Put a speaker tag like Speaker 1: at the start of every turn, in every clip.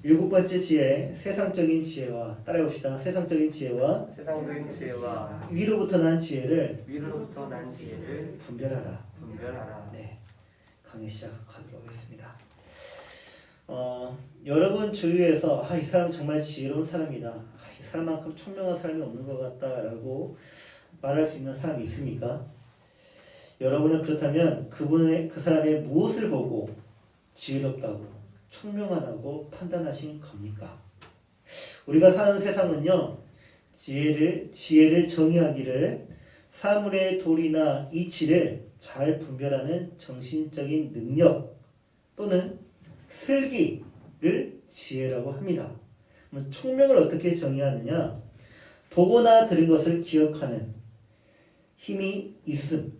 Speaker 1: 일곱 번째 지혜, 세상적인 지혜와 따라해봅시다. 세상적인 지혜와
Speaker 2: 세상적인 지혜와
Speaker 1: 위로부터 난 지혜를
Speaker 2: 위로부터 난 지혜를
Speaker 1: 분별하라.
Speaker 2: 분별하라.
Speaker 1: 네, 강의 시작하도록 하겠습니다. 여러분 주위에서 이 사람 정말 지혜로운 사람이다. 이 사람만큼 총명한 사람이 없는 것 같다라고 말할 수 있는 사람이 있습니까? 여러분은 그렇다면 그 사람의 무엇을 보고 지혜롭다고 총명하다고 판단하신 겁니까? 우리가 사는 세상은요, 지혜를 정의하기를 사물의 도리나 이치를 잘 분별하는 정신적인 능력 또는 슬기를 지혜라고 합니다. 그럼 총명을 어떻게 정의하느냐? 보거나 들은 것을 기억하는 힘이 있음.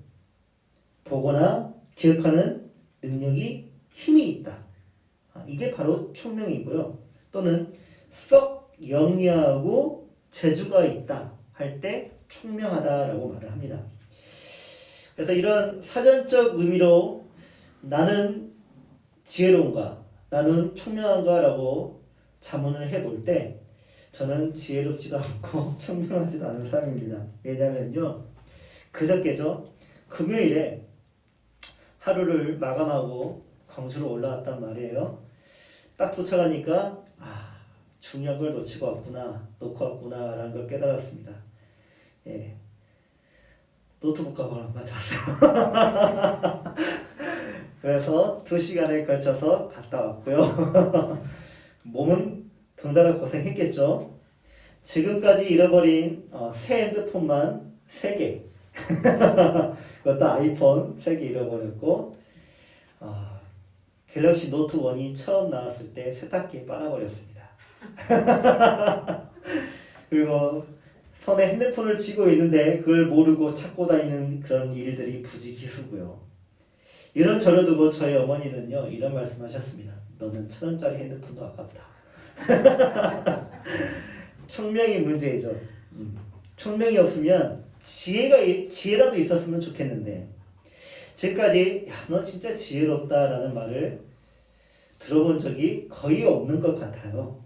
Speaker 1: 보거나 기억하는 능력이 힘이 있다. 이게 바로 총명이고요. 또는 썩 영리하고 재주가 있다 할 때 총명하다라고 말을 합니다. 그래서 이런 사전적 의미로 나는 지혜로운가, 나는 총명한가라고 자문을 해볼 때 저는 지혜롭지도 않고 총명하지도 않은 사람입니다. 왜냐면요, 그저께죠, 금요일에 하루를 마감하고 광주로 올라왔단 말이에요. 딱 도착하니까 중요한 걸 놓고 왔구나 라는 걸 깨달았습니다. 예, 노트북 가방을 안 가져왔어요. 그래서 2시간에 걸쳐서 갔다 왔고요. 몸은 덩달아 고생했겠죠. 지금까지 잃어버린 새 핸드폰만 3개 그것도 아이폰 3개 잃어버렸고, 갤럭시 노트 1이 처음 나왔을 때 세탁기에 빨아버렸습니다. 그리고 손에 핸드폰을 쥐고 있는데 그걸 모르고 찾고 다니는 그런 일들이 부지기수고요. 이런 저를 두고 저희 어머니는요, 이런 말씀하셨습니다. 너는 1,000원짜리 핸드폰도 아깝다. 총명이 문제이죠. 총명이 없으면 지혜라도 있었으면 좋겠는데, 지금까지 너 진짜 지혜롭다라는 말을 들어본 적이 거의 없는 것 같아요.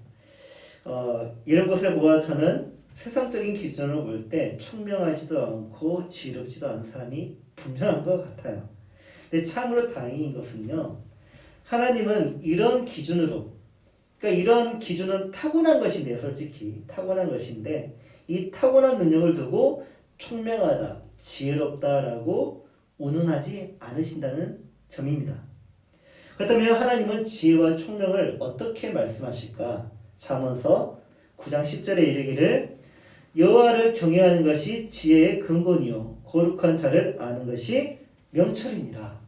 Speaker 1: 이런 것을 보아 저는 세상적인 기준으로 볼 때 총명하지도 않고 지혜롭지도 않은 사람이 분명한 것 같아요. 근데 참으로 다행인 것은요, 하나님은 이런 기준으로, 그러니까 이런 기준은 타고난 것인데요, 솔직히 타고난 것인데, 이 타고난 능력을 두고 총명하다, 지혜롭다라고 운운하지 않으신다는 점입니다. 그렇다면 하나님은 지혜와 총명을 어떻게 말씀하실까? 잠언서 9장 10절에 이르기를 여호와를 경외하는 것이 지혜의 근본이요 거룩한 자를 아는 것이 명철이니라.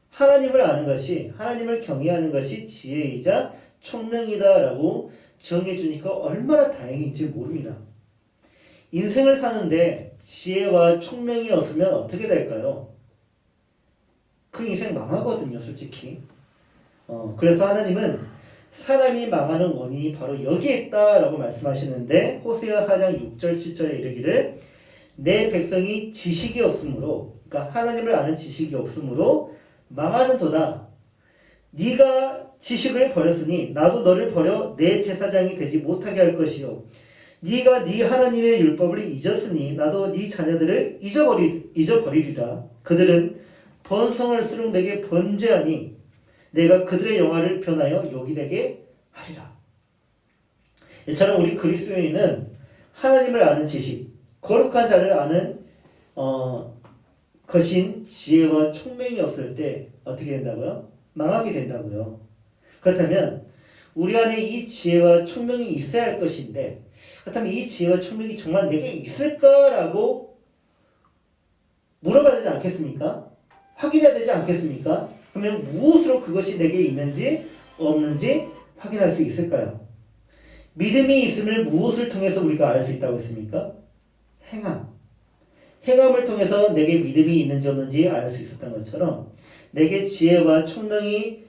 Speaker 1: 하나님을 아는 것이, 하나님을 경외하는 것이 지혜이자 총명이다라고 정해주니까 얼마나 다행인지 모릅니다. 인생을 사는데 지혜와 총명이 없으면 어떻게 될까요? 그 인생 망하거든요, 솔직히. 그래서 하나님은 사람이 망하는 원인이 바로 여기에 있다라고 말씀하시는데, 호세아 4장 6절 7절에 이르기를 내 백성이 지식이 없으므로, 그러니까 하나님을 아는 지식이 없으므로 망하는도다. 네가 지식을 버렸으니 나도 너를 버려 내 제사장이 되지 못하게 할 것이요 네가 네 하나님의 율법을 잊었으니 나도 네 자녀들을 잊어버리리라. 그들은 번성을 쓰는 내게 번제하니 내가 그들의 영화를 변하여 요기되게 하리라. 이처럼 우리 그리스도인은 하나님을 아는 지식, 거룩한 자를 아는 것인 지혜와 총명이 없을 때 어떻게 된다고요? 망하게 된다고요. 그렇다면 우리 안에 이 지혜와 총명이 있어야 할 것인데, 그렇다면 이 지혜와 총명이 정말 내게 있을까라고 물어봐야 되지 않겠습니까? 확인해야 되지 않겠습니까? 그러면 무엇으로 그것이 내게 있는지 없는지 확인할 수 있을까요? 믿음이 있음을 무엇을 통해서 우리가 알 수 있다고 했습니까? 행함을 통해서 내게 믿음이 있는지 없는지 알 수 있었던 것처럼, 내게 지혜와 총명이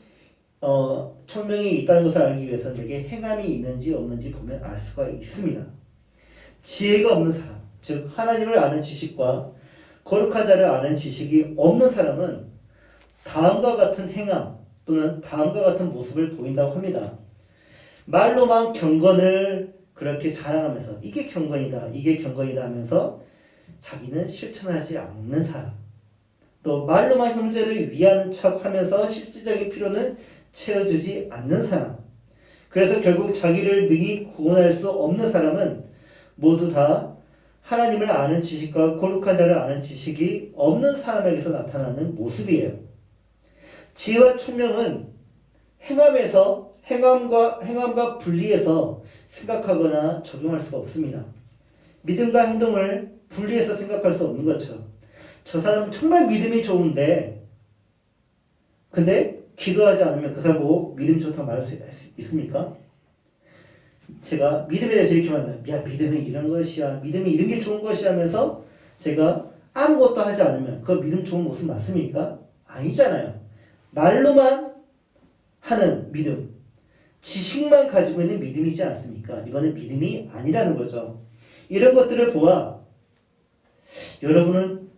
Speaker 1: 있다는 것을 알기 위해서 내게 행함이 있는지 없는지 보면 알 수가 있습니다. 지혜가 없는 사람, 즉 하나님을 아는 지식과 거룩한 자를 아는 지식이 없는 사람은 다음과 같은 행함 또는 다음과 같은 모습을 보인다고 합니다. 말로만 경건을 그렇게 자랑하면서 이게 경건이다, 이게 경건이다 하면서 자기는 실천하지 않는 사람. 또 말로만 형제를 위하는 척하면서 실질적인 필요는 채워주지 않는 사람. 그래서 결국 자기를 능히 구원할 수 없는 사람은 모두 다 하나님을 아는 지식과 거룩한 자를 아는 지식이 없는 사람에게서 나타나는 모습이에요. 지혜와 총명은 행함과 분리해서 생각하거나 적용할 수가 없습니다. 믿음과 행동을 분리해서 생각할 수 없는 것처럼 저 사람은 정말 믿음이 좋은데 근데 기도하지 않으면 그 사람 보고 믿음이 좋다고 말할 수 있습니까? 제가 믿음에 대해서 이렇게 말합니다. 야, 믿음이 이런 것이야. 믿음이 이런 게 좋은 것이야 하면서 제가 아무것도 하지 않으면 그 믿음 좋은 모습 맞습니까? 아니잖아요. 말로만 하는 믿음, 지식만 가지고 있는 믿음이지 않습니까? 이거는 믿음이 아니라는 거죠. 이런 것들을 보아 여러분은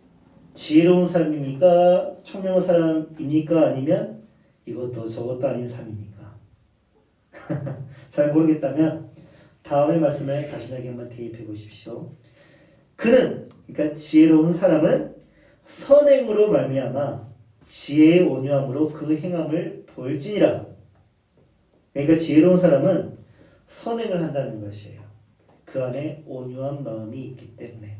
Speaker 1: 지혜로운 사람입니까? 총명한 사람입니까? 아니면 이것도 저것도 아닌 사람입니까? 잘 모르겠다면 다음의 말씀을 자신에게 한번 대입해 보십시오. 그는, 그러니까 지혜로운 사람은 선행으로 말미암아 지혜의 온유함으로 그 행함을 보일지니라. 그러니까 지혜로운 사람은 선행을 한다는 것이에요. 그 안에 온유한 마음이 있기 때문에.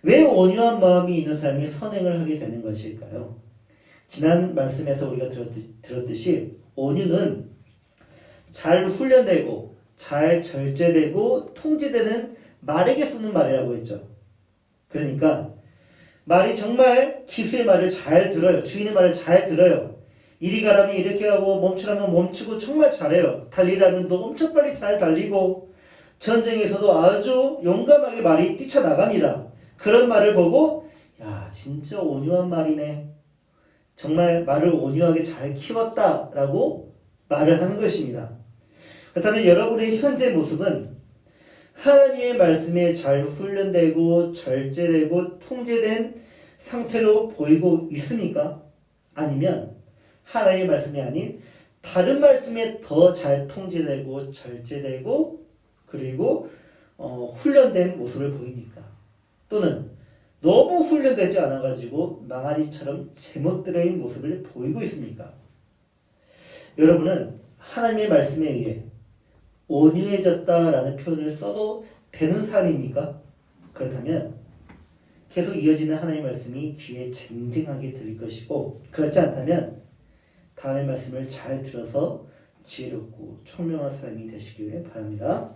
Speaker 1: 왜 온유한 마음이 있는 사람이 선행을 하게 되는 것일까요? 지난 말씀에서 우리가 들었듯이 온유는 잘 훈련되고 잘 절제되고 통제되는 말에게 쓰는 말이라고 했죠. 그러니까 말이 정말 기수의 말을 잘 들어요. 주인의 말을 잘 들어요. 이리 가라면 이렇게 하고 멈추라면 멈추고 정말 잘해요. 달리라면 또 엄청 빨리 잘 달리고 전쟁에서도 아주 용감하게 말이 뛰쳐나갑니다. 그런 말을 보고 야, 진짜 온유한 말이네. 정말 말을 온유하게 잘 키웠다라고 말을 하는 것입니다. 그렇다면 여러분의 현재 모습은 하나님의 말씀에 잘 훈련되고 절제되고 통제된 상태로 보이고 있습니까? 아니면 하나님의 말씀이 아닌 다른 말씀에 더 잘 통제되고 절제되고 그리고 훈련된 모습을 보입니까? 또는 너무 훈련되지 않아가지고 망아지처럼 제멋대로인 모습을 보이고 있습니까? 여러분은 하나님의 말씀에 의해 온유해졌다라는 표현을 써도 되는 사람입니까? 그렇다면 계속 이어지는 하나님의 말씀이 귀에 쟁쟁하게 들릴 것이고 그렇지 않다면 다음의 말씀을 잘 들어서 지혜롭고 총명한 사람이 되시길 바랍니다.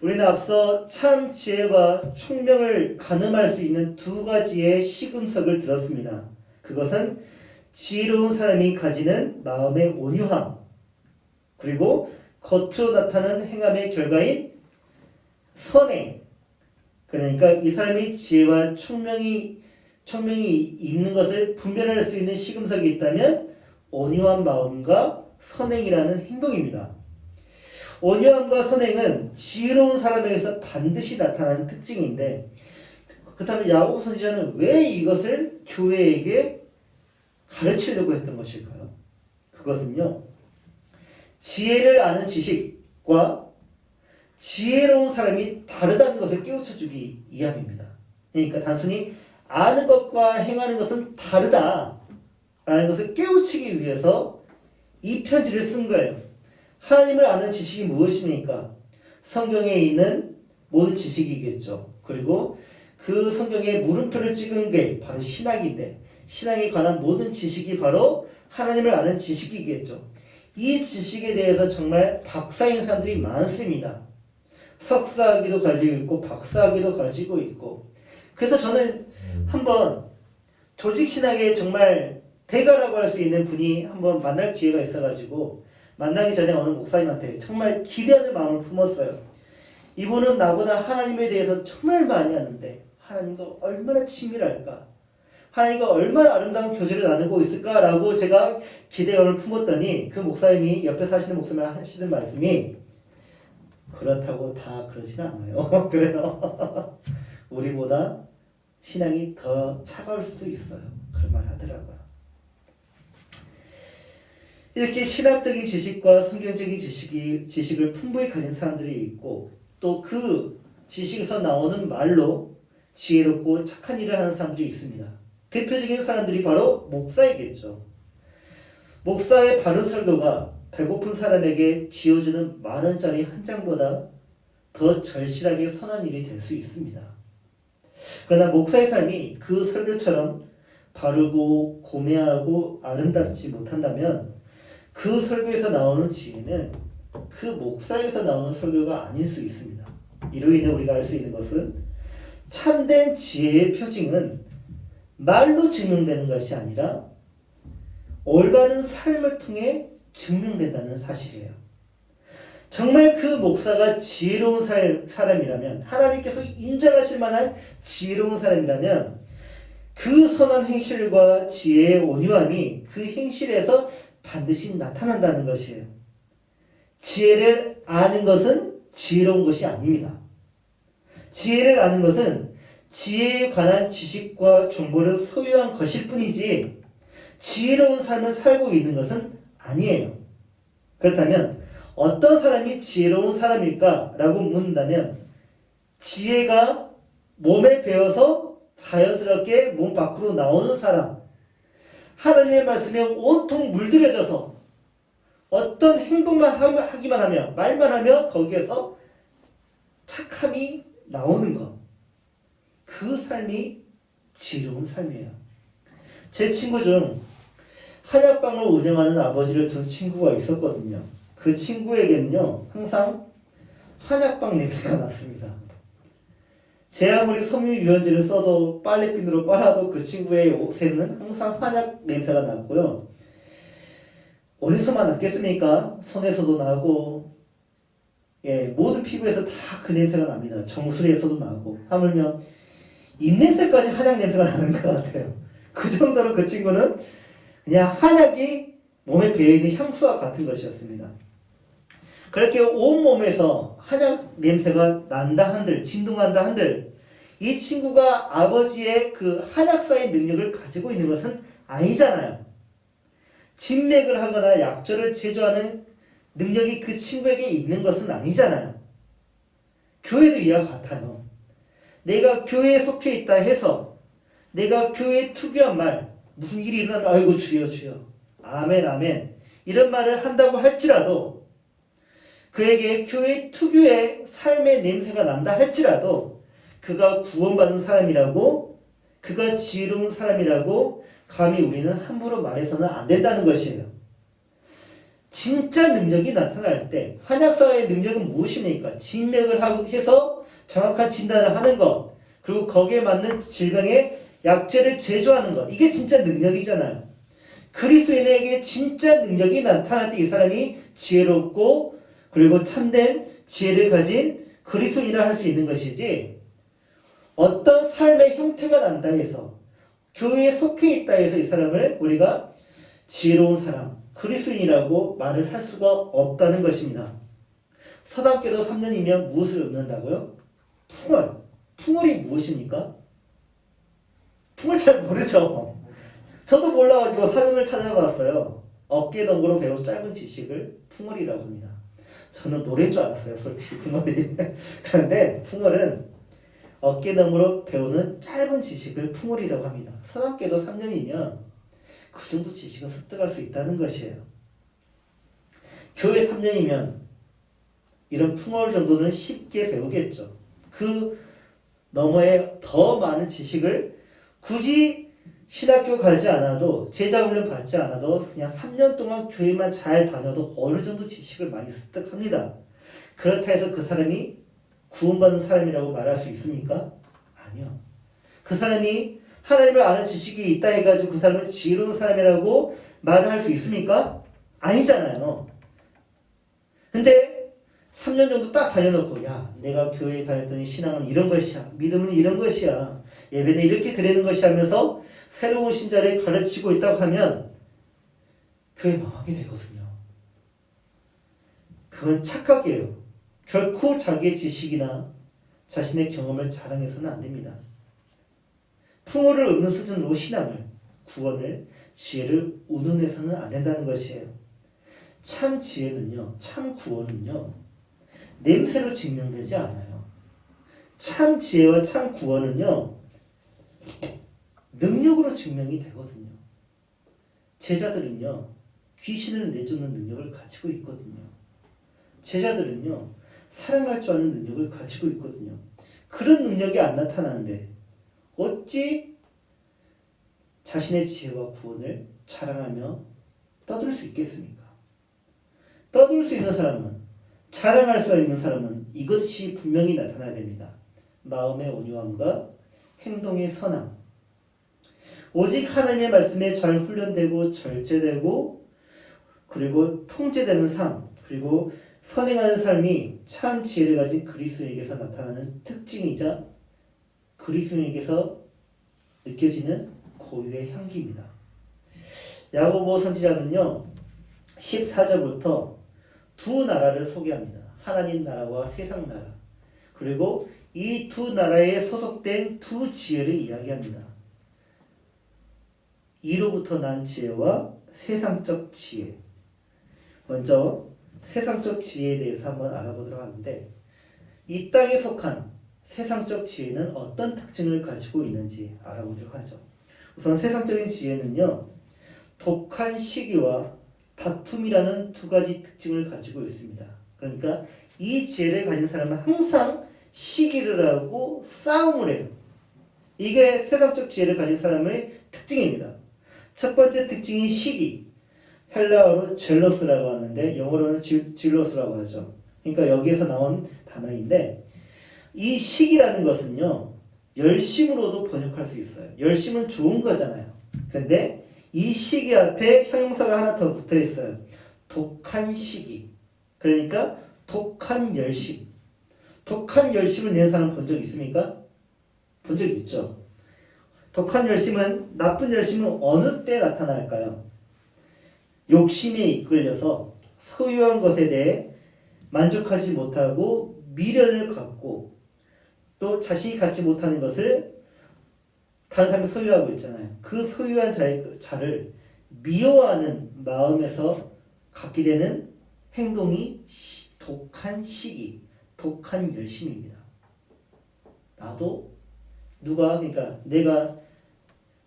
Speaker 1: 우리는 앞서 참 지혜와 총명을 가늠할 수 있는 두 가지의 시금석을 들었습니다. 그것은 지혜로운 사람이 가지는 마음의 온유함 그리고 겉으로 나타나는 행함의 결과인 선행. 그러니까 이 사람이 지혜와 총명이 있는 것을 분별할 수 있는 시금석이 있다면 온유한 마음과 선행이라는 행동입니다. 온유함과 선행은 지혜로운 사람에게서 반드시 나타나는 특징인데 그렇다면 야고보 선지자는 왜 이것을 교회에게 가르치려고 했던 것일까요? 그것은요. 지혜를 아는 지식과 지혜로운 사람이 다르다는 것을 깨우쳐주기 위함입니다. 그러니까 단순히 아는 것과 행하는 것은 다르다라는 것을 깨우치기 위해서 이 편지를 쓴 거예요. 하나님을 아는 지식이 무엇입니까? 성경에 있는 모든 지식이겠죠. 그리고 그 성경에 물음표를 찍은 게 바로 신학인데 신학에 관한 모든 지식이 바로 하나님을 아는 지식이겠죠. 이 지식에 대해서 정말 박사인 사람들이 많습니다. 석사학위도 가지고 있고 박사학위도 가지고 있고 그래서 저는 한번 조직신학의 정말 대가라고 할 수 있는 분이 한번 만날 기회가 있어가지고 만나기 전에 어느 목사님한테 정말 기대하는 마음을 품었어요. 이분은 나보다 하나님에 대해서 정말 많이 아는데 하나님과 얼마나 친밀할까? 하나님과 얼마나 아름다운 교제를 나누고 있을까라고 제가 기대감을 품었더니 그 목사님이 옆에 사시는 목사님이 하시는 말씀이 그렇다고 다 그러진 않아요. 그래요. 우리보다 신앙이 더 차가울 수도 있어요. 그런 말 하더라고요. 이렇게 신학적인 지식과 성경적인 지식을 풍부히 가진 사람들이 있고 또 그 지식에서 나오는 말로 지혜롭고 착한 일을 하는 사람들이 있습니다. 대표적인 사람들이 바로 목사이겠죠. 목사의 바른 설교가 배고픈 사람에게 쥐어주는 10,000원짜리 한 장보다 더 절실하게 선한 일이 될 수 있습니다. 그러나 목사의 삶이 그 설교처럼 바르고 고매하고 아름답지 못한다면 그 설교에서 나오는 지혜는 그 목사에서 나오는 설교가 아닐 수 있습니다. 이로 인해 우리가 알 수 있는 것은 참된 지혜의 표징은 말로 증명되는 것이 아니라 올바른 삶을 통해 증명된다는 사실이에요. 정말 그 목사가 지혜로운 사람이라면, 하나님께서 인정하실 만한 지혜로운 사람이라면 그 선한 행실과 지혜의 온유함이 그 행실에서 반드시 나타난다는 것이에요. 지혜를 아는 것은 지혜로운 것이 아닙니다. 지혜를 아는 것은 지혜에 관한 지식과 정보를 소유한 것일 뿐이지 지혜로운 삶을 살고 있는 것은 아니에요. 그렇다면 어떤 사람이 지혜로운 사람일까? 라고 묻는다면 지혜가 몸에 배어서 자연스럽게 몸 밖으로 나오는 사람, 하나님의 말씀에 온통 물들여져서 어떤 행동만 하기만 하면, 말만 하면 거기에서 착함이 나오는 것, 그 삶이 지혜로운 삶이에요. 제 친구 중 한약방을 운영하는 아버지를 둔 친구가 있었거든요. 그 친구에게는요 항상 한약방 냄새가 났습니다. 제 아무리 섬유유연제를 써도 빨래비누로 빨아도 그 친구의 옷에는 항상 한약 냄새가 났고요. 어디서만 났겠습니까? 손에서도 나고, 모든 피부에서 다 그 냄새가 납니다. 정수리에서도 나고, 하물며 입냄새까지 한약 냄새가 나는 것 같아요. 그 정도로 그 친구는 그냥 한약이 몸에 배어있는 향수와 같은 것이었습니다. 그렇게 온몸에서 한약 냄새가 난다 한들, 진동한다 한들, 이 친구가 아버지의 그 한약사의 능력을 가지고 있는 것은 아니잖아요. 진맥을 하거나 약초를 제조하는 능력이 그 친구에게 있는 것은 아니잖아요. 교회도 이와 같아요. 내가 교회에 속해 있다 해서 내가 교회에 투교한 말, 무슨 일이 일어나면 아이고 주여 주여 아멘 아멘 이런 말을 한다고 할지라도 그에게 교회 특유의 삶의 냄새가 난다 할지라도 그가 구원받은 사람이라고, 그가 지혜로운 사람이라고 감히 우리는 함부로 말해서는 안 된다는 것이에요. 진짜 능력이 나타날 때 한약사의 능력은 무엇입니까? 진맥을 해서 정확한 진단을 하는 것, 그리고 거기에 맞는 질병의 약재를 제조하는 것, 이게 진짜 능력이잖아요. 그리스도인에게 진짜 능력이 나타날 때 이 사람이 지혜롭고 그리고 참된 지혜를 가진 그리스도인이라 할 수 있는 것이지, 어떤 삶의 형태가 난다 해서 교회에 속해 있다 해서 이 사람을 우리가 지혜로운 사람, 그리스도인이라고 말을 할 수가 없다는 것입니다. 서당계도 3년이면 무엇을 얻는다고요? 풍월. 풍월이 무엇입니까? 풍월 잘 모르죠. 저도 몰라가지고 사전을 찾아봤어요. 어깨너머로 배운 짧은 지식을 풍월이라고 합니다. 저는 노래인 줄 알았어요, 솔직히 풍월이. 그런데 풍월은 어깨너머로 배우는 짧은 지식을 풍월이라고 합니다. 서당계도 3년이면 그 정도 지식은 습득할 수 있다는 것이에요. 교회 3년이면 이런 풍월 정도는 쉽게 배우겠죠. 그 너머에 더 많은 지식을 굳이 신학교 가지 않아도, 제자훈련 받지 않아도 그냥 3년 동안 교회만 잘 다녀도 어느 정도 지식을 많이 습득합니다. 그렇다 해서 그 사람이 구원받은 사람이라고 말할 수 있습니까? 아니요. 그 사람이 하나님을 아는 지식이 있다 해가지고 그 사람은 지혜로운 사람이라고 말을 할 수 있습니까? 아니잖아요. 근데 3년 정도 딱 다녀놓고, 야, 내가 교회에 다녔더니 신앙은 이런 것이야, 믿음은 이런 것이야, 예배는 이렇게 드리는 것이야 하면서 새로운 신자를 가르치고 있다고 하면 교회 망하게 되거든요. 그건 착각이에요. 결코 자기의 지식이나 자신의 경험을 자랑해서는 안 됩니다. 풍요를 얻는 수준으로 신앙을, 구원을, 지혜를 운운해서는 안 된다는 것이에요. 참 지혜는요, 참 구원은요, 냄새로 증명되지 않아요. 참 지혜와 참 구원은요, 능력으로 증명이 되거든요. 제자들은요, 귀신을 내쫓는 능력을 가지고 있거든요. 제자들은요, 사랑할 줄 아는 능력을 가지고 있거든요. 그런 능력이 안 나타나는데 어찌 자신의 지혜와 구원을 자랑하며 떠들 수 있겠습니까? 떠들 수 있는 사람은, 자랑할 수 있는 사람은 이것이 분명히 나타나야 됩니다. 마음의 온유함과 행동의 선함. 오직 하나님의 말씀에 잘 훈련되고 절제되고 그리고 통제되는 삶, 그리고 선행하는 삶이 참 지혜를 가진 그리스도인에게서 나타나는 특징이자 그리스도인에게서 느껴지는 고유의 향기입니다. 야고보 선지자는요, 14절부터 두 나라를 소개합니다. 하나님 나라와 세상 나라. 그리고 이 두 나라에 소속된 두 지혜를 이야기합니다. 이로부터 난 지혜와 세상적 지혜. 먼저 세상적 지혜에 대해서 한번 알아보도록 하는데, 이 땅에 속한 세상적 지혜는 어떤 특징을 가지고 있는지 알아보도록 하죠. 우선 세상적인 지혜는요, 독한 시기와 다툼이라는 두 가지 특징을 가지고 있습니다. 그러니까 이 지혜를 가진 사람은 항상 시기를 하고 싸움을 해요. 이게 세상적 지혜를 가진 사람의 특징입니다. 첫 번째 특징이 시기. 헬라어로 젤러스라고 하는데 영어로는 질러스라고 하죠. 그러니까 여기에서 나온 단어인데, 이 시기라는 것은요, 열심으로도 번역할 수 있어요. 열심은 좋은 거잖아요. 근데 이 시기 앞에 형용사가 하나 더 붙어 있어요. 독한 시기. 그러니까 독한 열심. 독한 열심을 내는 사람 본 적 있습니까? 본 적 있죠. 독한 열심은, 나쁜 열심은 어느 때 나타날까요? 욕심에 이끌려서 소유한 것에 대해 만족하지 못하고 미련을 갖고 또 자신이 갖지 못하는 것을 다른 사람이 소유하고 있잖아요. 그 소유한 자를 미워하는 마음에서 갖게 되는 행동이 독한 시기, 독한 열심입니다. 나도 그러니까 내가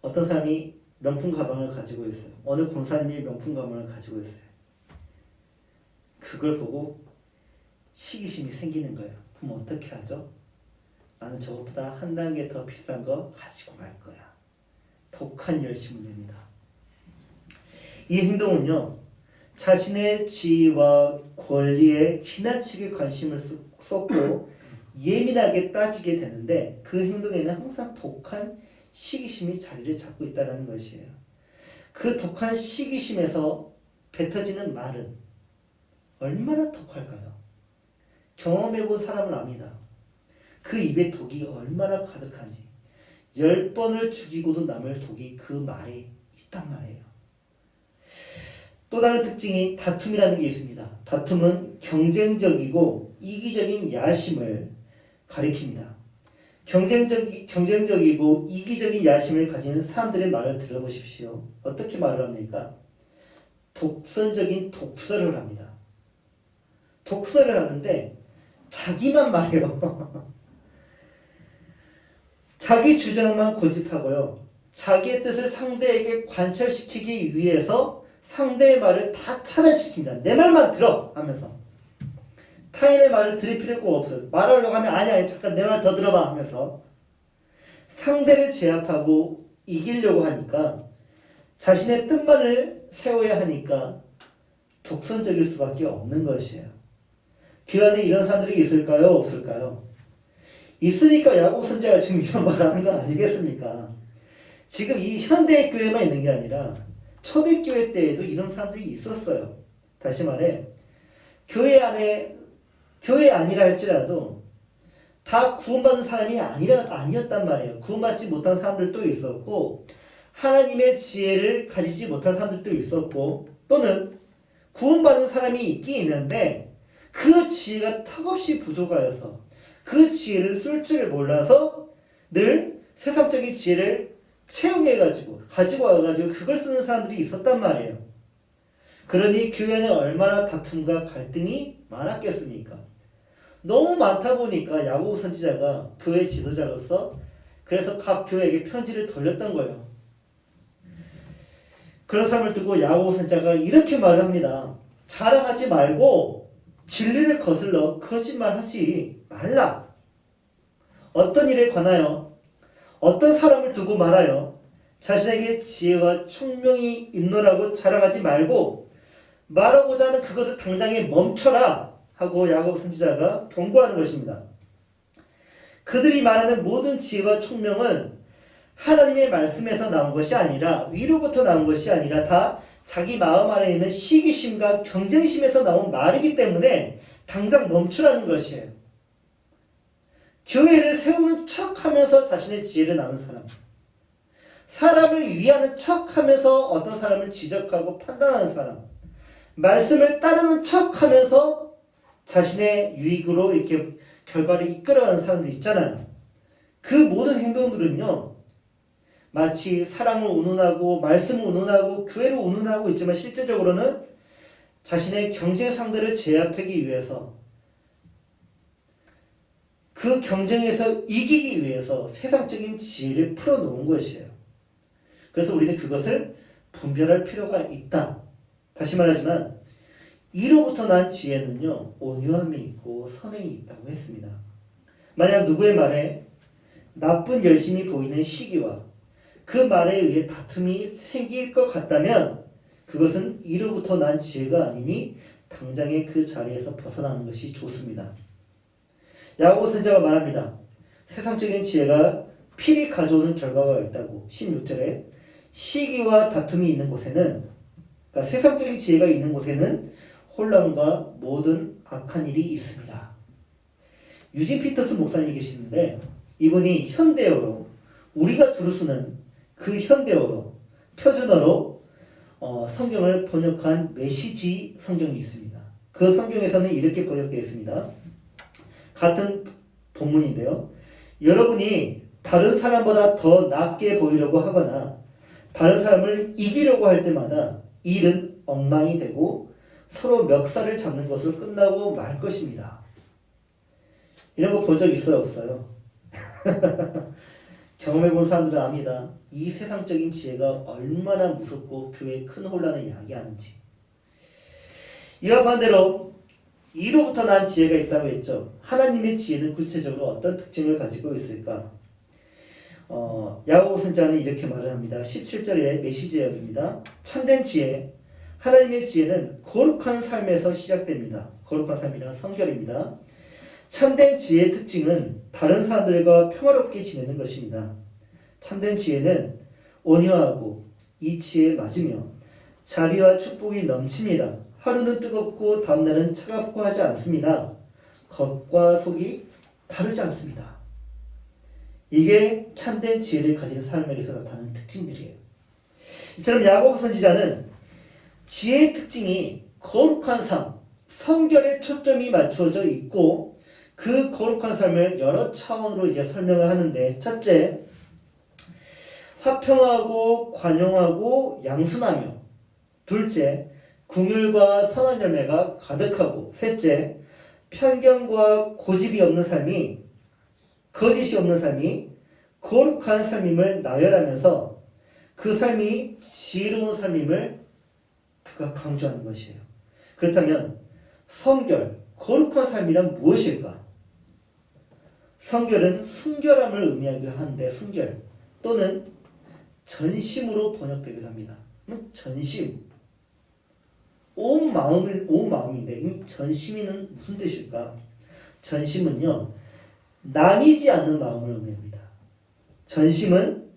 Speaker 1: 어떤 사람이 명품 가방을 가지고 있어요. 어느 권사님이 명품 가방을 가지고 있어요. 그걸 보고 시기심이 생기는 거예요. 그럼 어떻게 하죠? 나는 저것보다 한 단계 더 비싼 거 가지고 말 거야. 독한 열심을 냅니다. 이 행동은요, 자신의 지위와 권리에 지나치게 관심을 쏟고 예민하게 따지게 되는데, 그 행동에는 항상 독한 시기심이 자리를 잡고 있다는 것이에요. 그 독한 시기심에서 뱉어지는 말은 얼마나 독할까요? 경험해본 사람은 압니다. 그 입에 독이 얼마나 가득한지. 10번을 죽이고도 남을 독이 그 말에 있단 말이에요. 또 다른 특징이 다툼이라는 게 있습니다. 다툼은 경쟁적이고 이기적인 야심을 가리킵니다. 경쟁적이고 이기적인 야심을 가진 사람들의 말을 들어보십시오. 어떻게 말을 합니까? 독선적인 독설을 합니다. 독설을 하는데 자기만 말해요. 자기 주장만 고집하고요. 자기의 뜻을 상대에게 관철시키기 위해서 상대의 말을 다 차단시킵니다. 내 말만 들어! 하면서. 타인의 말을 들을 필요가 없어요. 말하려고 하면 아니야, 잠깐 내 말 더 들어봐 하면서 상대를 제압하고 이기려고 하니까, 자신의 뜻만을 세워야 하니까 독선적일 수밖에 없는 것이에요. 그 안에 이런 사람들이 있을까요? 없을까요? 있으니까 야고보 선지자가 지금 이런 말하는 거 아니겠습니까? 지금 이 현대 교회만 있는 게 아니라 초대교회 때에도 이런 사람들이 있었어요. 다시 말해, 교회 아니라 할지라도 다 구원받은 사람이 아니었단 말이에요. 구원받지 못한 사람들도 있었고, 하나님의 지혜를 가지지 못한 사람들도 있었고, 또는 구원받은 사람이 있긴 있는데 그 지혜가 턱없이 부족하여서 그 지혜를 쓸 줄 몰라서 늘 세상적인 지혜를 채용해가지고 가지고 와가지고 그걸 쓰는 사람들이 있었단 말이에요. 그러니 교회는 얼마나 다툼과 갈등이 많았겠습니까? 너무 많다 보니까 야고보 선지자가 교회 지도자로서 그래서 각 교회에게 편지를 돌렸던 거예요. 그런 사람을 두고 야고보 선지자가 이렇게 말을 합니다. 자랑하지 말고 진리를 거슬러 거짓말하지 말라. 어떤 일에 관하여 어떤 사람을 두고 말하여 자신에게 지혜와 총명이 있노라고 자랑하지 말고 말하고자 하는 그것을 당장에 멈춰라 하고 야고보 선지자가 경고하는 것입니다. 그들이 말하는 모든 지혜와 총명은 하나님의 말씀에서 나온 것이 아니라 위로부터 나온 것이 아니라 다 자기 마음 안에 있는 시기심과 경쟁심에서 나온 말이기 때문에 당장 멈추라는 것이에요. 교회를 세우는 척하면서 자신의 지혜를 나눈 사람, 사람을 위하는 척하면서 어떤 사람을 지적하고 판단하는 사람, 말씀을 따르는 척하면서 자신의 유익으로 이렇게 결과를 이끌어가는 사람들 있잖아요. 그 모든 행동들은요, 마치 사랑을 운운하고 말씀을 운운하고 교회를 운운하고 있지만 실제적으로는 자신의 경쟁 상대를 제압하기 위해서 그 경쟁에서 이기기 위해서 세상적인 지혜를 풀어놓은 것이에요. 그래서 우리는 그것을 분별할 필요가 있다. 다시 말하지만 이로부터 난 지혜는요, 온유함이 있고 선행이 있다고 했습니다. 만약 누구의 말에 나쁜 열심이 보이는 시기와 그 말에 의해 다툼이 생길 것 같다면 그것은 이로부터 난 지혜가 아니니 당장에 그 자리에서 벗어나는 것이 좋습니다. 야고보 선지자가 말합니다. 세상적인 지혜가 필히 가져오는 결과가 있다고. 16절에 시기와 다툼이 있는 곳에는, 그러니까 세상적인 지혜가 있는 곳에는 혼란과 모든 악한 일이 있습니다. 유진 피터스 목사님이 계시는데 이분이 현대어로, 우리가 두루 쓰는 그 현대어로 표준어로 성경을 번역한 메시지 성경이 있습니다. 그 성경에서는 이렇게 번역되어 있습니다. 같은 본문인데요. 여러분이 다른 사람보다 더 낫게 보이려고 하거나 다른 사람을 이기려고 할 때마다 일은 엉망이 되고 서로 멱살을 잡는 것으로 끝나고 말 것입니다. 이런 거 본 적 있어요, 없어요? 경험해본 사람들은 압니다. 이 세상적인 지혜가 얼마나 무섭고 교회에 큰 혼란을 야기하는지. 이와 반대로 이로부터 난 지혜가 있다고 했죠. 하나님의 지혜는 구체적으로 어떤 특징을 가지고 있을까? 야고보 선지자는 이렇게 말을 합니다. 17절의 메시지 역입니다. 참된 지혜, 하나님의 지혜는 거룩한 삶에서 시작됩니다. 거룩한 삶이란 성결입니다. 참된 지혜의 특징은 다른 사람들과 평화롭게 지내는 것입니다. 참된 지혜는 온유하고 이치에 맞으며 자비와 축복이 넘칩니다. 하루는 뜨겁고 다음날은 차갑고 하지 않습니다. 겉과 속이 다르지 않습니다. 이게 참된 지혜를 가진 사람에게서 나타나는 특징들이에요. 이처럼 야고보 선지자는 지혜의 특징이 거룩한 삶, 성결에 초점이 맞추어져 있고 그 거룩한 삶을 여러 차원으로 이제 설명을 하는데, 첫째, 화평하고 관용하고 양순하며, 둘째, 긍휼과 선한 열매가 가득하고, 셋째, 편견과 고집이 없는 삶이, 거짓이 없는 삶이 거룩한 삶임을 나열하면서 그 삶이 지혜로운 삶임을 그가 강조하는 것이에요. 그렇다면 성결, 거룩한 삶이란 무엇일까? 성결은 순결함을 의미하기도 하는데, 순결 또는 전심으로 번역되기도 합니다. 전심, 온 마음인데 이 전심이는 무슨 뜻일까? 전심은요, 나뉘지 않는 마음을 의미합니다. 전심은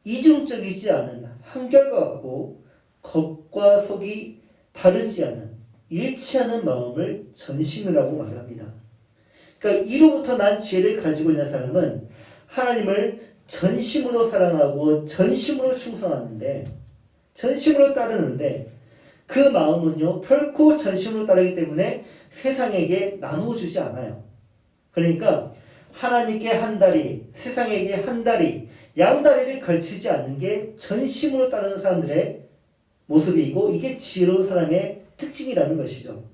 Speaker 1: 이중적이지 않은 한결과 같고 겉과 속이 다르지 않은 일치하는 마음을 전심이라고 말합니다. 그러니까 이로부터 난 지혜를 가지고 있는 사람은 하나님을 전심으로 사랑하고 전심으로 충성하는데, 전심으로 따르는데 그 마음은요 결코 전심으로 따르기 때문에 세상에게 나누어 주지 않아요. 그러니까 하나님께 한 다리, 세상에게 한 다리, 양다리를 걸치지 않는 게 전심으로 따르는 사람들의 모습이고, 이게 지혜로운 사람의 특징이라는 것이죠.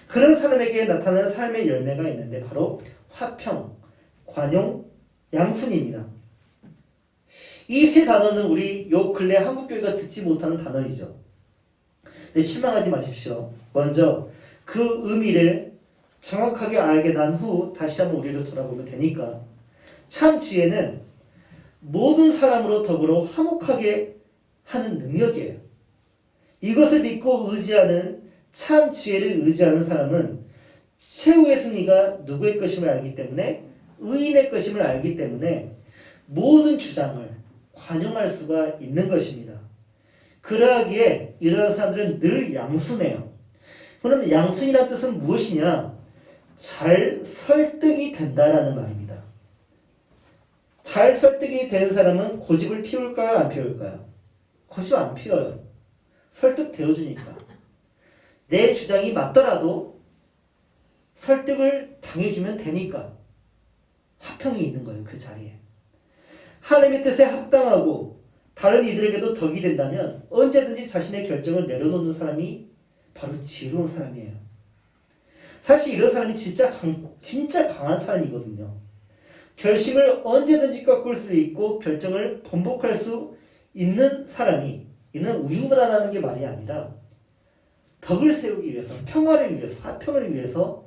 Speaker 1: 그런 사람에게 나타나는 삶의 열매가 있는데 바로 화평, 관용, 양순입니다. 이 세 단어는 우리 요 근래 한국교회가 듣지 못하는 단어이죠. 근데 실망하지 마십시오. 먼저 그 의미를 정확하게 알게 난 후 다시 한번 우리를 돌아보면 되니까. 참 지혜는 모든 사람으로 더불어 화목하게 하는 능력이에요. 이것을 믿고 의지하는 참 지혜를 의지하는 사람은 최후의 승리가 누구의 것임을 알기 때문에 의인의 것임을 알기 때문에 모든 주장을 관용할 수가 있는 것입니다. 그러하기에 이러한 사람들은 늘 양순해요. 그럼 양순이라는 뜻은 무엇이냐? 잘 설득이 된다라는 말입니다. 잘 설득이 되는 사람은 고집을 피울까요? 안 피울까요? 고집 안 피워요. 설득되어주니까. 내 주장이 맞더라도 설득을 당해주면 되니까 화평이 있는 거예요. 그 자리에. 하나님의 뜻에 합당하고 다른 이들에게도 덕이 된다면 언제든지 자신의 결정을 내려놓는 사람이 바로 지혜로운 사람이에요. 사실 이런 사람이 진짜 강한 사람이거든요. 결심을 언제든지 꺾을 수 있고 결정을 번복할 수 있는 사람이 이는 우유부단하는 게 말이 아니라 덕을 세우기 위해서, 평화를 위해서, 화평을 위해서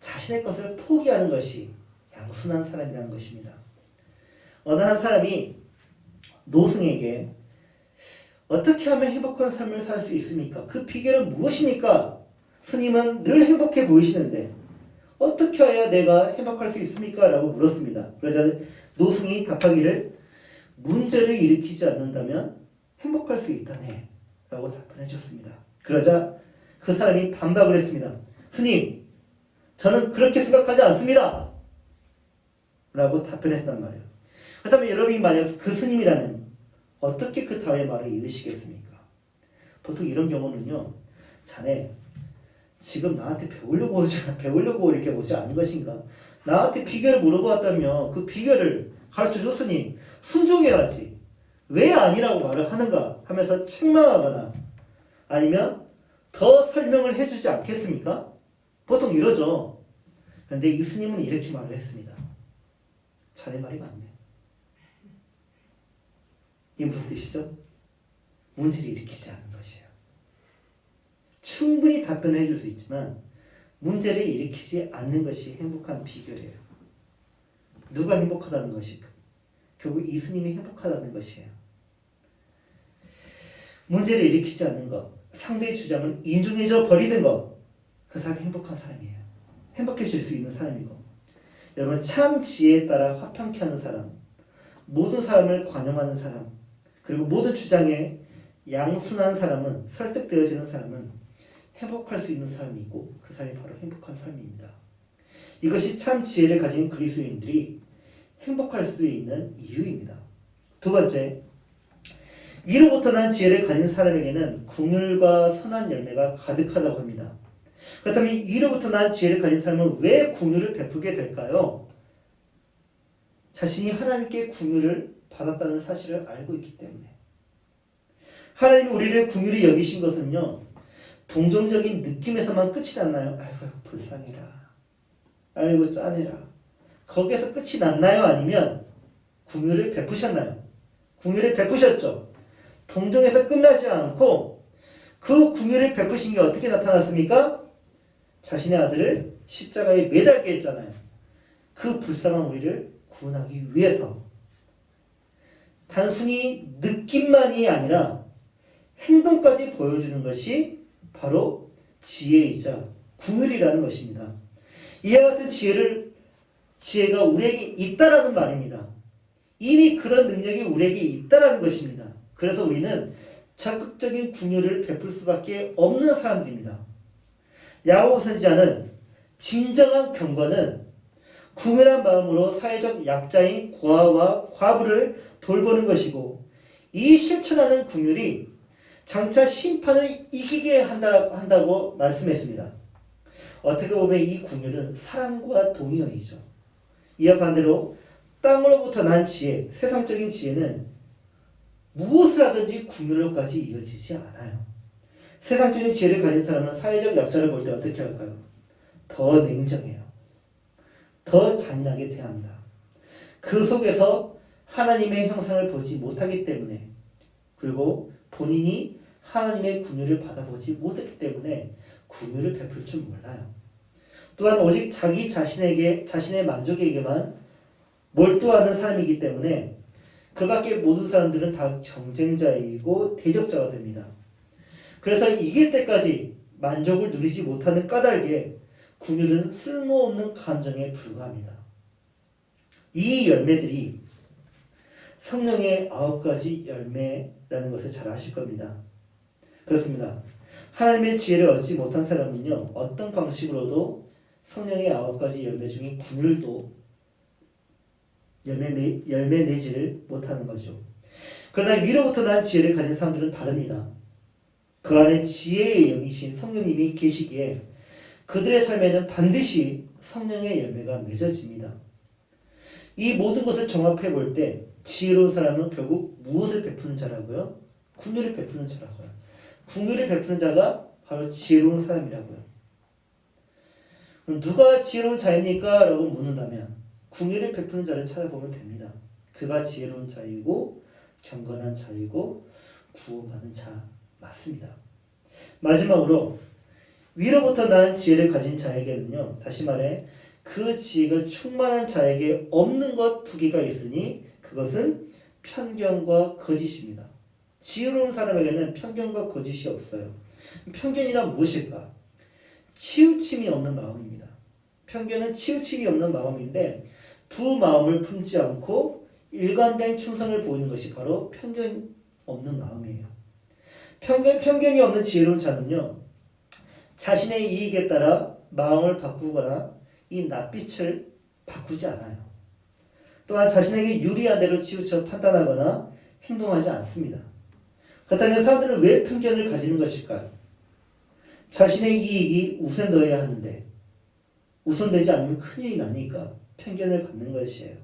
Speaker 1: 자신의 것을 포기하는 것이 양순한 사람이라는 것입니다. 어느 한 사람이 노승에게 어떻게 하면 행복한 삶을 살 수 있습니까? 그 비결은 무엇입니까? 스님은 늘 행복해 보이시는데 어떻게 해야 내가 행복할 수 있습니까? 라고 물었습니다. 그러자 노승이 답하기를 문제를 일으키지 않는다면 행복할 수 있다네 라고 답변해 줬습니다. 그러자 그 사람이 반박을 했습니다. 스님, 저는 그렇게 생각하지 않습니다 라고 답변했단 말이에요. 그렇다면 여러분이 만약 그 스님이라면 어떻게 그 다음의 말을 이으시겠습니까? 보통 이런 경우는요, 자네 지금 나한테 배우려고 이렇게 오지 않은 것인가? 나한테 비결을 물어보았다며 그 비결을 가르쳐 줬으니 순종해야지. 왜 아니라고 말을 하는가? 하면서 책망하거나 아니면 더 설명을 해주지 않겠습니까? 보통 이러죠. 그런데 이 스님은 이렇게 말을 했습니다. 자네 말이 맞네. 이게 무슨 뜻이죠? 문제를 일으키지 않는 것이에요. 충분히 답변을 해줄 수 있지만 문제를 일으키지 않는 것이 행복한 비결이에요. 누가 행복하다는 것이 결국 이 스님이 행복하다는 것이에요. 문제를 일으키지 않는 것, 상대의 주장을 인정해줘 버리는 것, 그 사람이 행복한 사람이에요. 행복해질 수 있는 사람이고, 여러분 참 지혜에 따라 화평케 하는 사람, 모든 사람을 관용하는 사람, 그리고 모든 주장에 양순한 사람은, 설득되어지는 사람은 행복할 수 있는 사람이고 그 사람이 바로 행복한 삶입니다. 이것이 참 지혜를 가진 그리스도인들이 행복할 수 있는 이유입니다. 두 번째, 위로부터 난 지혜를 가진 사람에게는 궁율과 선한 열매가 가득하다고 합니다. 그렇다면 위로부터 난 지혜를 가진 사람은 왜 궁율을 베풀게 될까요? 자신이 하나님께 궁율을 받았다는 사실을 알고 있기 때문에. 하나님이 우리를 궁율히 여기신 것은요, 동정적인 느낌에서만 끝이 났나요? 아이고 불쌍해라, 아이고 짠해라, 거기에서 끝이 났나요? 아니면 궁율을 베푸셨나요? 궁율을 베푸셨죠. 동정에서 끝나지 않고 그 궁율을 베푸신 게 어떻게 나타났습니까? 자신의 아들을 십자가에 매달게 했잖아요. 그 불쌍한 우리를 구원하기 위해서. 단순히 느낌만이 아니라 행동까지 보여주는 것이 바로 지혜이자 궁율이라는 것입니다. 이와 같은 지혜가 우리에게 있다라는 말입니다. 이미 그런 능력이 우리에게 있다라는 것입니다. 그래서 우리는 적극적인 궁율을 베풀 수밖에 없는 사람들입니다. 야고보 선지자는 진정한 경건은 궁율한 마음으로 사회적 약자인 고아와 과부를 돌보는 것이고, 이 실천하는 궁율이 장차 심판을 이기게 한다고 말씀했습니다. 어떻게 보면 이 궁율은 사랑과 동의어이죠. 이와 반대로 땅으로부터 난 지혜, 세상적인 지혜는 무엇을 하든지 궁율로까지 이어지지 않아요. 세상적인 지혜를 가진 사람은 사회적 약자를 볼 때 어떻게 할까요? 더 냉정해요. 더 잔인하게 대합니다. 그 속에서 하나님의 형상을 보지 못하기 때문에, 그리고 본인이 하나님의 긍휼을 받아보지 못했기 때문에 긍휼을 베풀 줄 몰라요. 또한 오직 자기 자신의 만족에게만 몰두하는 사람이기 때문에 그 밖에 모든 사람들은 다 경쟁자이고 대적자가 됩니다. 그래서 이길 때까지 만족을 누리지 못하는 까닭에 긍휼은 쓸모없는 감정에 불과합니다. 이 열매들이 성령의 9가지 열매라는 것을 잘 아실 겁니다. 그렇습니다. 하나님의 지혜를 얻지 못한 사람은요, 어떤 방식으로도 성령의 9가지 열매 중에 긍휼도 열매 내지를 못하는 거죠. 그러나 위로부터 난 지혜를 가진 사람들은 다릅니다. 그 안에 지혜의 영이신 성령님이 계시기에 그들의 삶에는 반드시 성령의 열매가 맺어집니다. 이 모든 것을 종합해 볼 때 지혜로운 사람은 결국 무엇을 베푸는 자라고요? 긍휼을 베푸는 자라고요. 긍휼을 베푸는 자가 바로 지혜로운 사람이라고요. 그럼 누가 지혜로운 자입니까? 라고 묻는다면 긍휼을 베푸는 자를 찾아보면 됩니다. 그가 지혜로운 자이고 경건한 자이고 구원받은 자 맞습니다. 마지막으로 위로부터 난 지혜를 가진 자에게는요, 다시 말해 그 지혜가 충만한 자에게 없는 것 두 개가 있으니 그것은 편견과 거짓입니다. 지혜로운 사람에게는 편견과 거짓이 없어요. 편견이란 무엇일까? 치우침이 없는 마음입니다. 편견은 치우침이 없는 마음인데 두 마음을 품지 않고 일관된 충성을 보이는 것이 바로 편견 없는 마음이에요. 편견이 없는 지혜로운 자는요, 자신의 이익에 따라 마음을 바꾸거나 이 낯빛을 바꾸지 않아요. 또한 자신에게 유리한 대로 치우쳐 판단하거나 행동하지 않습니다. 그렇다면 사람들은 왜 편견을 가지는 것일까요? 자신의 이익이 우선되어야 하는데 우선되지 않으면 큰일이 나니까 편견을 갖는 것이에요.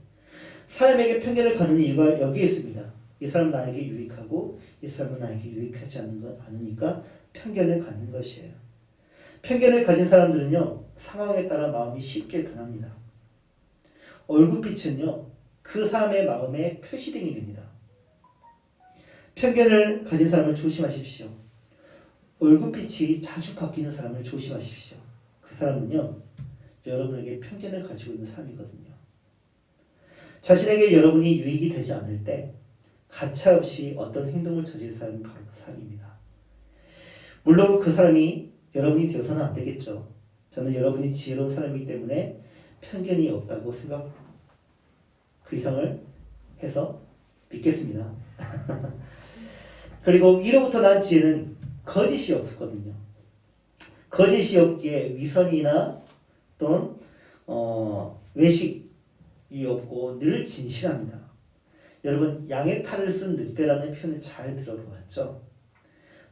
Speaker 1: 사람에게 편견을 갖는 이유가 여기에 있습니다. 이 사람은 나에게 유익하고 이 사람은 나에게 유익하지 않으니까 편견을 갖는 것이에요. 편견을 가진 사람들은요, 상황에 따라 마음이 쉽게 변합니다. 얼굴빛은요, 그 사람의 마음의 표시등이 됩니다. 편견을 가진 사람을 조심하십시오. 얼굴빛이 자주 바뀌는 사람을 조심하십시오. 그 사람은요, 여러분에게 편견을 가지고 있는 사람이거든요. 자신에게 여러분이 유익이 되지 않을 때 가차없이 어떤 행동을 저질 사람이 바로 그 사람입니다. 물론 그 사람이 여러분이 되어서는 안 되겠죠. 저는 여러분이 지혜로운 사람이기 때문에 편견이 없다고 그 이상을 해서 믿겠습니다. 그리고 이로부터 난 지혜는 거짓이 없었거든요. 거짓이 없기에 위선이나 또는 외식이 없고 늘 진실합니다. 여러분, 양의 탈을 쓴 늑대라는 표현을 잘 들어보았죠?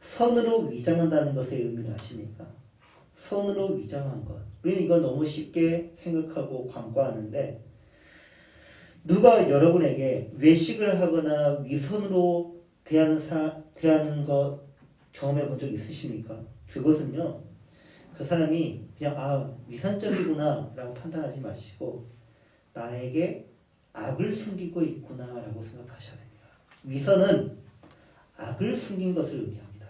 Speaker 1: 선으로 위장한다는 것의 의미를 아십니까? 선으로 위장한 것. 우리는 이건 너무 쉽게 생각하고 광고하는데, 누가 여러분에게 외식을 하거나 위선으로 대하는 것 경험해 본 적 있으십니까? 그것은요, 그 사람이 그냥 위선적이구나 라고 판단하지 마시고 나에게 악을 숨기고 있구나 라고 생각하셔야 됩니다. 위선은 악을 숨긴 것을 의미합니다.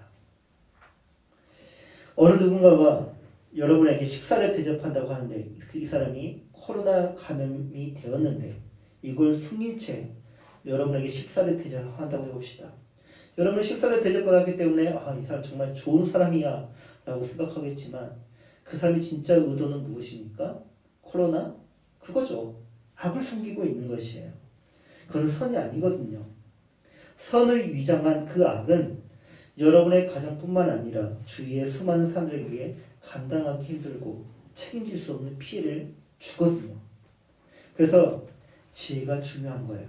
Speaker 1: 어느 누군가가 여러분에게 식사를 대접한다고 하는데 이 사람이 코로나 감염이 되었는데 이걸 숨긴 채 여러분에게 식사를 대접한다고 해봅시다. 여러분은 식사를 대접받았기 때문에 이 사람 정말 좋은 사람이야 라고 생각하겠지만 그 사람이 진짜 의도는 무엇입니까? 코로나? 그거죠. 악을 숨기고 있는 것이에요. 그건 선이 아니거든요. 선을 위장한 그 악은 여러분의 가정뿐만 아니라 주위의 수많은 사람들에게 감당하기 힘들고 책임질 수 없는 피해를 주거든요. 그래서 지혜가 중요한 거예요.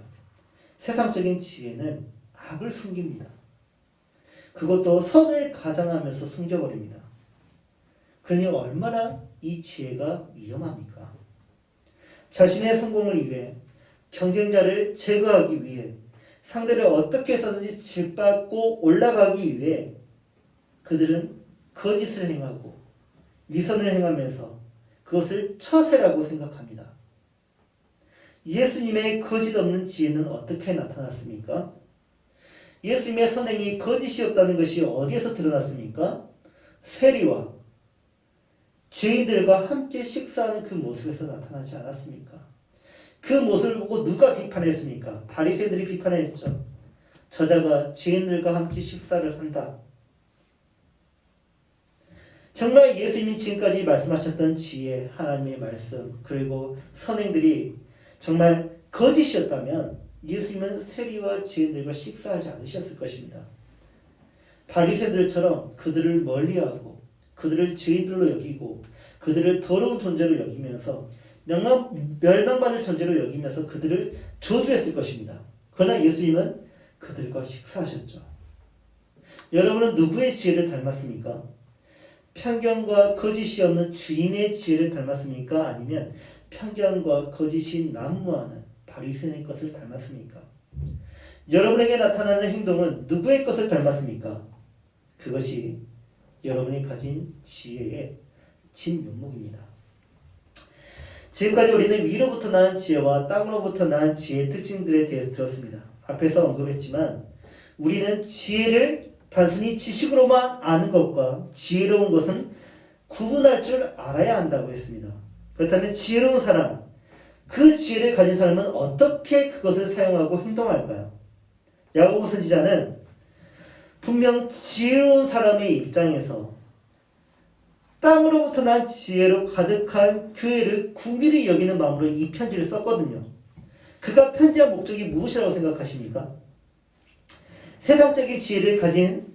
Speaker 1: 세상적인 지혜는 악을 숨깁니다. 그것도 선을 가장하면서 숨겨버립니다. 그러니 얼마나 이 지혜가 위험합니까? 자신의 성공을 위해 경쟁자를 제거하기 위해 상대를 어떻게 해서든지 짓밟고 올라가기 위해 그들은 거짓을 행하고 위선을 행하면서 그것을 처세라고 생각합니다. 예수님의 거짓 없는 지혜는 어떻게 나타났습니까? 예수님의 선행이 거짓이 없다는 것이 어디에서 드러났습니까? 세리와 죄인들과 함께 식사하는 그 모습에서 나타나지 않았습니까? 그 모습을 보고 누가 비판했습니까? 바리새인들이 비판했죠. 저자가 죄인들과 함께 식사를 한다. 정말 예수님이 지금까지 말씀하셨던 지혜, 하나님의 말씀, 그리고 선행들이 정말 거짓이었다면 예수님은 세리와 죄인들과 식사하지 않으셨을 것입니다. 바리새인들처럼 그들을 멀리하고 그들을 죄인들로 여기고 그들을 더러운 존재로 여기면서 멸망받을 존재로 여기면서 그들을 저주했을 것입니다. 그러나 예수님은 그들과 식사하셨죠. 여러분은 누구의 지혜를 닮았습니까? 편견과 거짓이 없는 주인의 지혜를 닮았습니까? 아니면 편견과 거짓이 난무하는 바리새인의 것을 닮았습니까? 여러분에게 나타나는 행동은 누구의 것을 닮았습니까? 그것이 여러분이 가진 지혜의 진면목입니다. 지금까지 우리는 위로부터 나는 지혜와 땅으로부터 나는 지혜의 특징들에 대해 들었습니다. 앞에서 언급했지만 우리는 지혜를 단순히 지식으로만 아는 것과 지혜로운 것은 구분할 줄 알아야 한다고 했습니다. 그렇다면 지혜로운 사람, 그 지혜를 가진 사람은 어떻게 그것을 사용하고 행동할까요? 야고보 선지자는 분명 지혜로운 사람의 입장에서 땅으로부터 난 지혜로 가득한 교회를 궁밀히 여기는 마음으로 이 편지를 썼거든요. 그가 편지한 목적이 무엇이라고 생각하십니까? 세상적인 지혜를 가진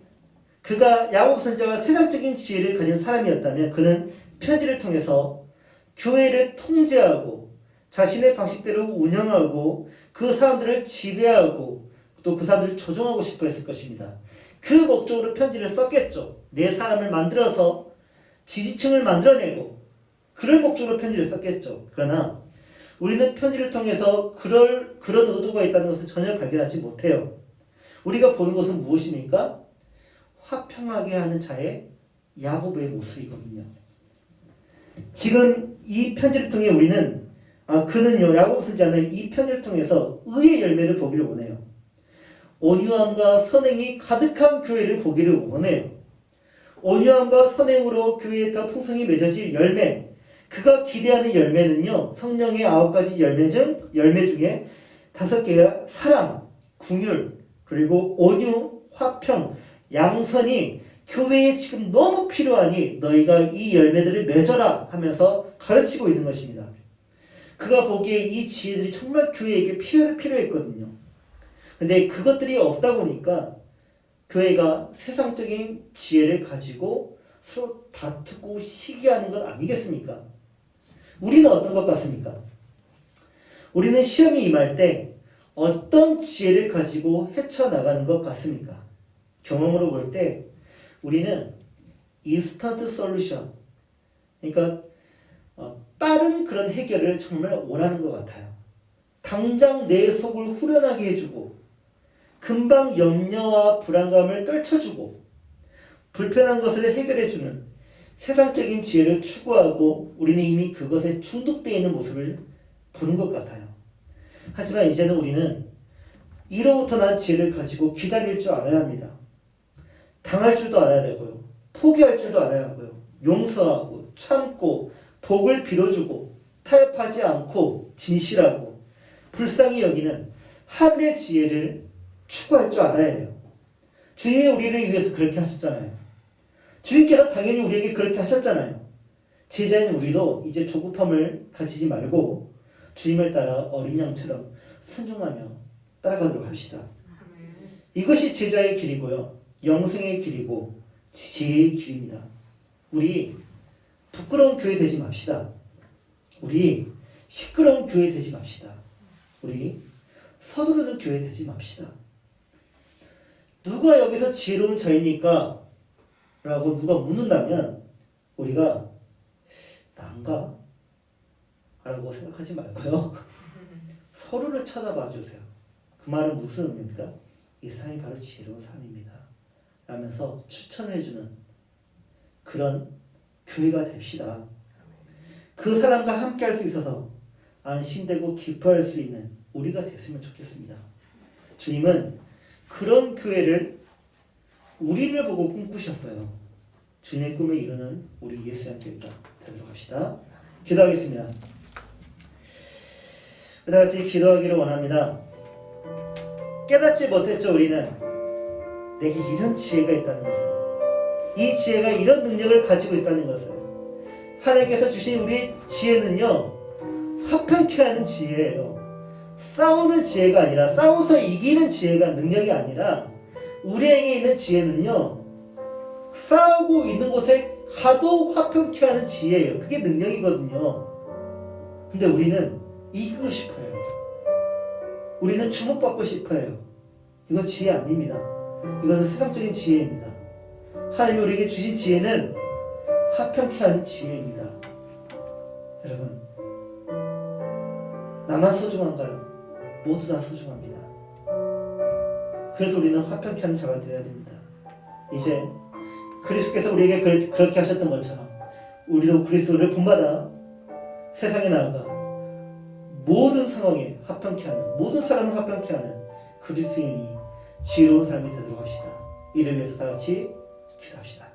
Speaker 1: 야고보 선지자가 세상적인 지혜를 가진 사람이었다면 그는 편지를 통해서 교회를 통제하고 자신의 방식대로 운영하고 그 사람들을 지배하고 또 그 사람들을 조종하고 싶어 했을 것입니다. 그 목적으로 편지를 썼겠죠. 내 사람을 만들어서 지지층을 만들어내고 그럴 목적으로 편지를 썼겠죠. 그러나 우리는 편지를 통해서 그런 의도가 있다는 것을 전혀 발견하지 못해요. 우리가 보는 것은 무엇입니까? 화평하게 하는 자의 야고보의 모습이거든요. 지금 이 편지를 통해 우리는 그는요, 야고보 선지자는 이 편지를 통해서 의의 열매를 보기를 원해요. 온유함과 선행이 가득한 교회를 보기를 원해요. 온유함과 선행으로 교회에 더 풍성히 맺어질 열매, 그가 기대하는 열매는요, 성령의 9가지 열매 중에 5개가 사랑, 긍휼, 그리고 온유, 화평, 양선이 교회에 지금 너무 필요하니 너희가 이 열매들을 맺어라 하면서 가르치고 있는 것입니다. 그가 보기에 이 지혜들이 정말 교회에게 필요했거든요. 근데 그것들이 없다 보니까 교회가 세상적인 지혜를 가지고 서로 다투고 시기하는 것 아니겠습니까? 우리는 어떤 것 같습니까? 우리는 시험이 임할 때 어떤 지혜를 가지고 헤쳐나가는 것 같습니까? 경험으로 볼 때 우리는 인스턴트 솔루션, 그러니까 빠른 그런 해결을 정말 원하는 것 같아요. 당장 내 속을 후련하게 해주고 금방 염려와 불안감을 떨쳐주고 불편한 것을 해결해주는 세상적인 지혜를 추구하고 우리는 이미 그것에 중독되어 있는 모습을 보는 것 같아요. 하지만 이제는 우리는 이로부터 난 지혜를 가지고 기다릴 줄 알아야 합니다. 당할 줄도 알아야 되고요. 포기할 줄도 알아야 하고요. 용서하고 참고 복을 빌어주고 타협하지 않고 진실하고 불쌍히 여기는 하늘의 지혜를 추구할 줄 알아야 해요. 주님이 우리를 위해서 그렇게 하셨잖아요. 주님께서 당연히 우리에게 그렇게 하셨잖아요. 제자인 우리도 이제 조급함을 가지지 말고 주님을 따라 어린 양처럼 순종하며 따라가도록 합시다. 이것이 제자의 길이고요. 영생의 길이고 지혜의 길입니다. 우리 부끄러운 교회 되지 맙시다. 우리 시끄러운 교회 되지 맙시다. 우리 서두르는 교회 되지 맙시다. 누가 여기서 지혜로운 자입니까? 라고 누가 묻는다면 우리가 난가? 라고 생각하지 말고요. 서로를 쳐다봐 주세요. 그 말은 무슨 의미입니까? 이 사람이 바로 지혜로운 사람입니다. 라면서 추천을 해주는 그런 교회가 됩시다. 그 사람과 함께 할 수 있어서 안심되고 기뻐할 수 있는 우리가 됐으면 좋겠습니다. 주님은 그런 교회를 우리를 보고 꿈꾸셨어요. 주님의 꿈을 이루는 우리 예수님 교회가 되도록 합시다. 기도하겠습니다. 다 같이 기도하기를 원합니다. 깨닫지 못했죠. 우리는 내게 이런 지혜가 있다는 것을, 이 지혜가 이런 능력을 가지고 있다는 것을, 하나님께서 주신 우리 지혜는요, 화평케 하는 지혜예요. 싸우는 지혜가 아니라, 싸워서 이기는 지혜가 능력이 아니라, 우리에게 있는 지혜는요, 싸우고 있는 곳에 가도 화평케 하는 지혜예요. 그게 능력이거든요. 근데 우리는 이기고 싶어요. 우리는 주목받고 싶어요. 이건 지혜 아닙니다. 이거는 세상적인 지혜입니다. 하나님이 우리에게 주신 지혜는 화평케 하는 지혜입니다. 여러분, 나만 소중한가요? 모두 다 소중합니다. 그래서 우리는 화평케 하는 자가 되어야 됩니다. 이제 그리스도께서 우리에게 그렇게 하셨던 것처럼 우리도 그리스도를 본받아 세상에 나아가 모든 상황에 화평케 하는, 모든 사람을 화평케 하는 그리스도인이 지혜로운 삶이 되도록 합시다. 이를 위해서 다 같이 기도합시다.